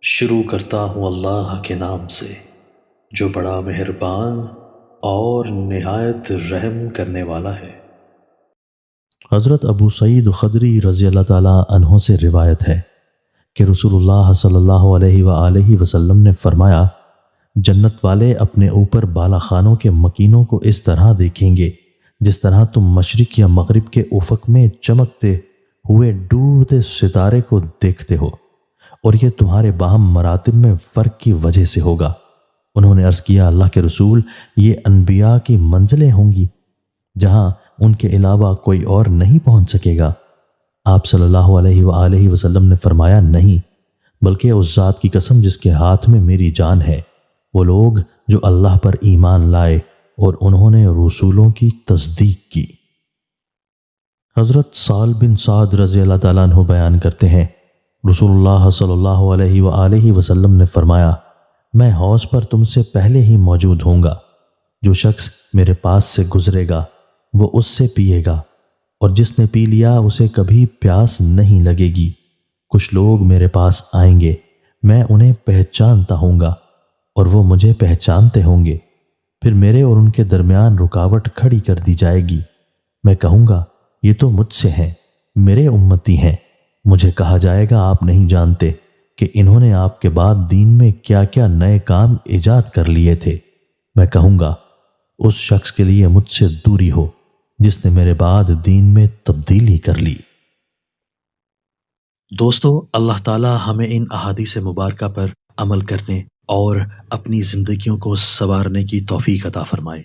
شروع کرتا ہوں اللہ کے نام سے جو بڑا مہربان اور نہایت رحم کرنے والا ہے۔ حضرت ابو سعید خدری رضی اللہ تعالیٰ عنہ سے روایت ہے کہ رسول اللہ صلی اللہ علیہ وآلہ وسلم نے فرمایا، جنت والے اپنے اوپر بالا خانوں کے مکینوں کو اس طرح دیکھیں گے جس طرح تم مشرق یا مغرب کے افق میں چمکتے ہوئے ڈوبتے ستارے کو دیکھتے ہو، اور یہ تمہارے باہم مراتب میں فرق کی وجہ سے ہوگا۔ انہوں نے عرض کیا، اللہ کے رسول، یہ انبیاء کی منزلیں ہوں گی جہاں ان کے علاوہ کوئی اور نہیں پہنچ سکے گا؟ آپ صلی اللہ علیہ وآلہ وسلم نے فرمایا، نہیں، بلکہ اس ذات کی قسم جس کے ہاتھ میں میری جان ہے، وہ لوگ جو اللہ پر ایمان لائے اور انہوں نے رسولوں کی تصدیق کی۔ حضرت سہل بن سعد رضی اللہ تعالیٰ عنہ بیان کرتے ہیں، رسول اللہ صلی اللہ علیہ وآلہ وسلم نے فرمایا، میں حوض پر تم سے پہلے ہی موجود ہوں گا۔ جو شخص میرے پاس سے گزرے گا وہ اس سے پیے گا، اور جس نے پی لیا اسے کبھی پیاس نہیں لگے گی۔ کچھ لوگ میرے پاس آئیں گے، میں انہیں پہچانتا ہوں گا اور وہ مجھے پہچانتے ہوں گے، پھر میرے اور ان کے درمیان رکاوٹ کھڑی کر دی جائے گی۔ میں کہوں گا، یہ تو مجھ سے ہیں، میرے امتی ہیں۔ مجھے کہا جائے گا، آپ نہیں جانتے کہ انہوں نے آپ کے بعد دین میں کیا کیا نئے کام ایجاد کر لیے تھے۔ میں کہوں گا، اس شخص کے لیے مجھ سے دوری ہو جس نے میرے بعد دین میں تبدیلی کر لی۔ دوستو، اللہ تعالی ہمیں ان احادیث مبارکہ پر عمل کرنے اور اپنی زندگیوں کو سنوارنے کی توفیق عطا فرمائے۔